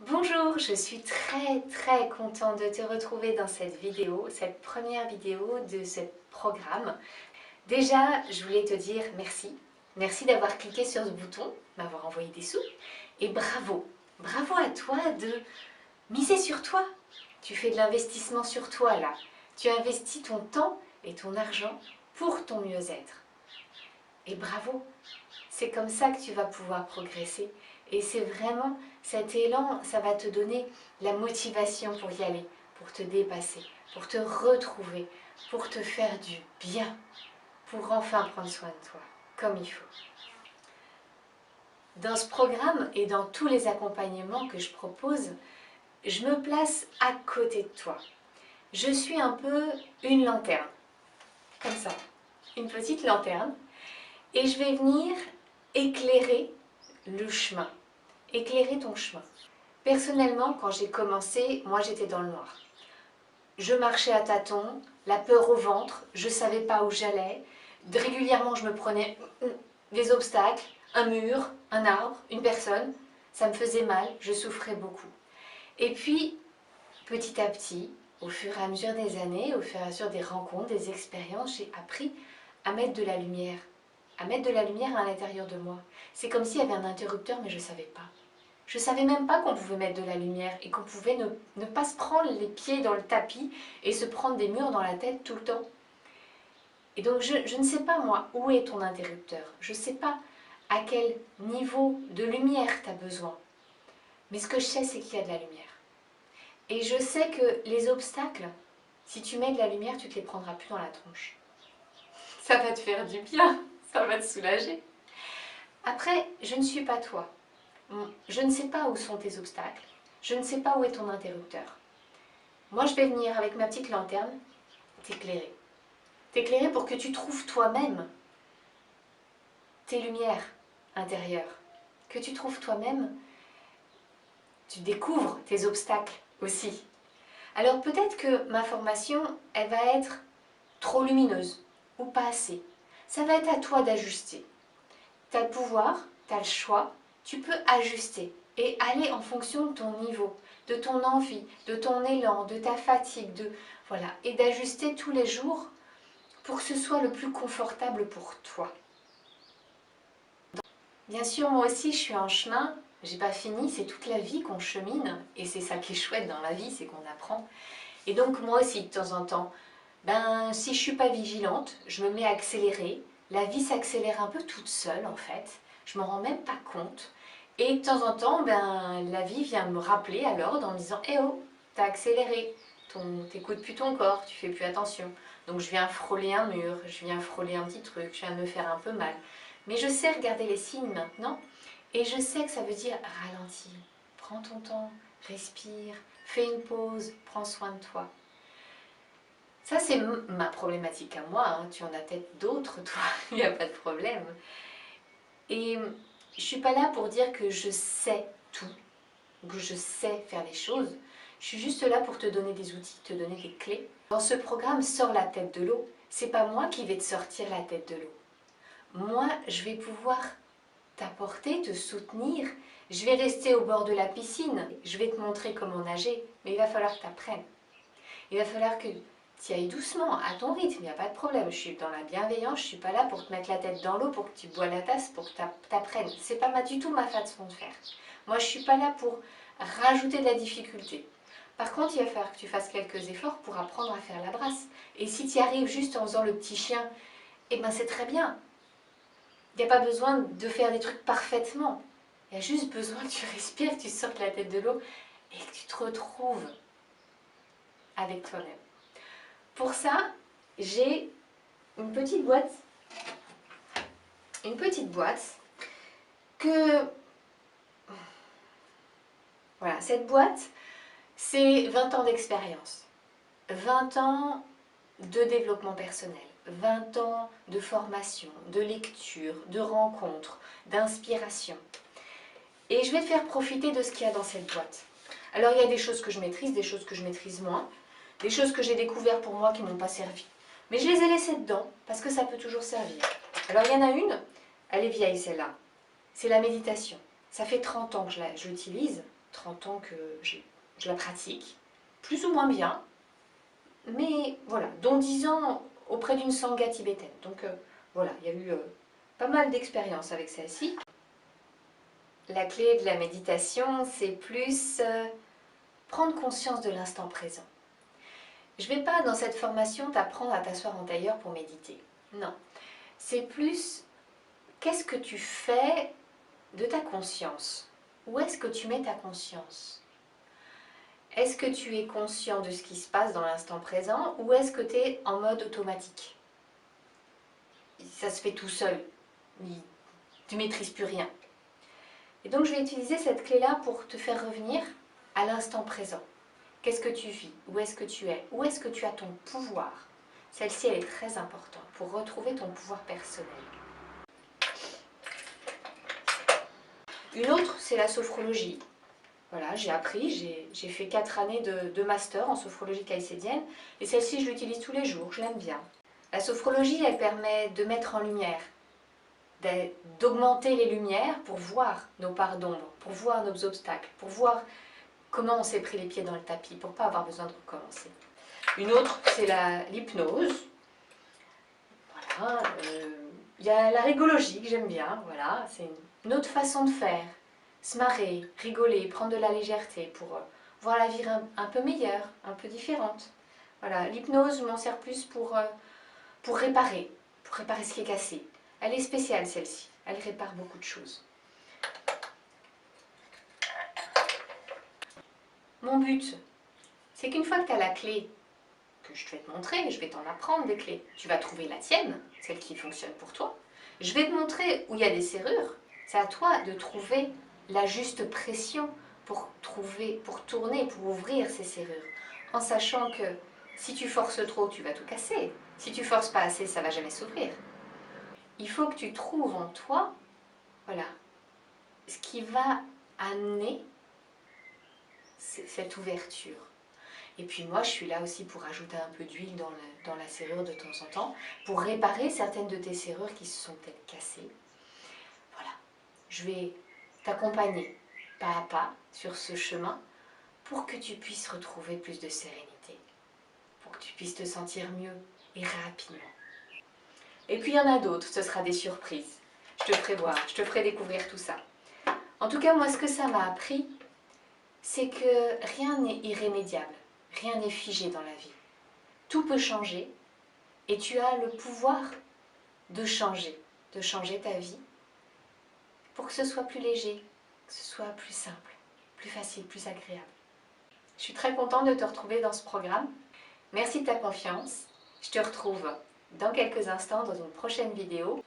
Bonjour, je suis très contente de te retrouver dans cette vidéo, cette première vidéo de ce programme. Déjà, je voulais te dire merci. Merci d'avoir cliqué sur ce bouton, m'avoir envoyé des sous. Et bravo, bravo à toi de miser sur toi. Tu fais de l'investissement sur toi là. Tu investis ton temps et ton argent pour ton mieux-être. Et bravo, c'est comme ça que tu vas pouvoir progresser. Et c'est vraiment cet élan, ça va te donner la motivation pour y aller, pour te dépasser, pour te retrouver, pour te faire du bien, pour enfin prendre soin de toi, comme il faut. Dans ce programme et dans tous les accompagnements que je propose, je me place à côté de toi. Je suis un peu une lanterne, comme ça, une petite lanterne, et je vais venir éclairer le chemin, éclairer ton chemin. Personnellement, quand j'ai commencé, moi j'étais dans le noir. Je marchais à tâtons, la peur au ventre, je ne savais pas où j'allais. Régulièrement, je me prenais des obstacles, un mur, un arbre, une personne. Ça me faisait mal, je souffrais beaucoup. Et puis, petit à petit, au fur et à mesure des années, au fur et à mesure des rencontres, des expériences, j'ai appris à mettre de la lumière. À mettre de la lumière à l'intérieur de moi. C'est comme s'il y avait un interrupteur, mais je ne savais pas. Je ne savais même pas qu'on pouvait mettre de la lumière et qu'on pouvait ne pas se prendre les pieds dans le tapis et se prendre des murs dans la tête tout le temps. Et donc je ne sais pas moi où est ton interrupteur. Je ne sais pas à quel niveau de lumière tu as besoin. Mais ce que je sais, c'est qu'il y a de la lumière. Et je sais que les obstacles, si tu mets de la lumière, tu ne te les prendras plus dans la tronche. Ça va te faire du bien, ça va te soulager. Après, je ne suis pas toi. Je ne sais pas où sont tes obstacles, je ne sais pas où est ton interrupteur. Moi, je vais venir avec ma petite lanterne t'éclairer. T'éclairer pour que tu trouves toi-même tes lumières intérieures. Que tu trouves toi-même, tu découvres tes obstacles aussi. Alors peut-être que ma formation, elle va être trop lumineuse ou pas assez. Ça va être à toi d'ajuster. Tu as le pouvoir, tu as le choix, tu peux ajuster et aller en fonction de ton niveau, de ton envie, de ton élan, de ta fatigue, voilà, et d'ajuster tous les jours pour que ce soit le plus confortable pour toi. Bien sûr, moi aussi, je suis en chemin, j'ai pas fini, c'est toute la vie qu'on chemine, et c'est ça qui est chouette dans la vie, c'est qu'on apprend. Et donc moi aussi, de temps en temps, si je suis pas vigilante, je me mets à accélérer, la vie s'accélère un peu toute seule en fait, je m'en rends même pas compte, et de temps en temps, la vie vient me rappeler à l'ordre en me disant « Eh oh, t'as accéléré, t'écoutes plus ton corps, tu fais plus attention. » Donc je viens frôler un mur, je viens frôler un petit truc, je viens me faire un peu mal. Mais je sais regarder les signes maintenant, et je sais que ça veut dire ralentis, prends ton temps, respire, fais une pause, prends soin de toi. Ça, c'est ma problématique à moi, hein. Tu en as peut-être d'autres, toi, il n'y a pas de problème. Et je ne suis pas là pour dire que je sais tout, que je sais faire les choses. Je suis juste là pour te donner des outils, te donner des clés. Dans ce programme, sors la tête de l'eau. C'est pas moi qui vais te sortir la tête de l'eau. Moi, je vais pouvoir t'apporter, te soutenir. Je vais rester au bord de la piscine. Je vais te montrer comment nager, mais il va falloir que tu apprennes. Il va falloir que tu ailles doucement, à ton rythme, il n'y a pas de problème. Je suis dans la bienveillance, je ne suis pas là pour te mettre la tête dans l'eau, pour que tu bois la tasse, pour que tu apprennes. Ce n'est pas du tout ma façon de faire. Moi, je ne suis pas là pour rajouter de la difficulté. Par contre, il va falloir que tu fasses quelques efforts pour apprendre à faire la brasse. Et si tu y arrives juste en faisant le petit chien, eh ben c'est très bien. Il n'y a pas besoin de faire des trucs parfaitement. Il y a juste besoin que tu respires, que tu sortes la tête de l'eau et que tu te retrouves avec toi-même. Pour ça, j'ai une petite boîte que... Voilà, cette boîte, c'est 20 ans d'expérience, 20 ans de développement personnel, 20 ans de formation, de lecture, de rencontres, d'inspiration. Et je vais te faire profiter de ce qu'il y a dans cette boîte. Alors, il y a des choses que je maîtrise, des choses que je maîtrise moins, des choses que j'ai découvertes pour moi qui ne m'ont pas servi. Mais je les ai laissées dedans parce que ça peut toujours servir. Alors, il y en a une, elle est vieille celle-là. C'est la méditation. Ça fait 30 ans que je l'utilise. 30 ans que je la pratique, plus ou moins bien, mais voilà, dont 10 ans auprès d'une sangha tibétaine. Donc voilà, il y a eu pas mal d'expérience avec celle-ci. La clé de la méditation, c'est plus prendre conscience de l'instant présent. Je ne vais pas dans cette formation t'apprendre à t'asseoir en tailleur pour méditer. Non, c'est plus qu'est-ce que tu fais de ta conscience? Où est-ce que tu mets ta conscience? Est-ce que tu es conscient de ce qui se passe dans l'instant présent ou est-ce que tu es en mode automatique? Ça se fait tout seul, tu ne maîtrises plus rien. Et donc je vais utiliser cette clé-là pour te faire revenir à l'instant présent. Qu'est-ce que tu vis? Où est-ce que tu es? Où est-ce que tu as ton pouvoir? Celle-ci, elle est très importante pour retrouver ton pouvoir personnel. Une autre, c'est la sophrologie. Voilà, j'ai appris, j'ai fait 4 années de master en sophrologie caïcédienne et celle-ci, je l'utilise tous les jours, je l'aime bien. La sophrologie, elle permet de mettre en lumière, d'augmenter les lumières pour voir nos parts d'ombre, pour voir nos obstacles, pour voir comment on s'est pris les pieds dans le tapis, pour ne pas avoir besoin de recommencer. Une autre, c'est l'hypnose. Voilà, y a la rigologie que j'aime bien, voilà, c'est une autre façon de faire. Se marrer, rigoler, prendre de la légèreté pour voir la vie un peu meilleure, un peu différente. Voilà, l'hypnose, je m'en sers plus pour réparer ce qui est cassé. Elle est spéciale celle-ci, elle répare beaucoup de choses. Mon but, c'est qu'une fois que tu as la clé, que je vais te montrer, je vais t'en apprendre des clés, tu vas trouver la tienne, celle qui fonctionne pour toi. Je vais te montrer où il y a des serrures, c'est à toi de trouver la juste pression pour tourner, pour ouvrir ces serrures, en sachant que si tu forces trop, tu vas tout casser. Si tu forces pas assez, ça va jamais s'ouvrir. Il faut que tu trouves en toi, voilà, ce qui va amener cette ouverture. Et puis moi, je suis là aussi pour ajouter un peu d'huile dans la serrure de temps en temps, pour réparer certaines de tes serrures qui se sont peut-être cassées. Voilà, je vais t'accompagner pas à pas sur ce chemin pour que tu puisses retrouver plus de sérénité, pour que tu puisses te sentir mieux et rapidement. Et puis il y en a d'autres, ce sera des surprises. Je te ferai voir, je te ferai découvrir tout ça. En tout cas, moi, ce que ça m'a appris, c'est que rien n'est irrémédiable, rien n'est figé dans la vie. Tout peut changer et tu as le pouvoir de changer ta vie pour que ce soit plus léger, que ce soit plus simple, plus facile, plus agréable. Je suis très contente de te retrouver dans ce programme. Merci de ta confiance. Je te retrouve dans quelques instants dans une prochaine vidéo.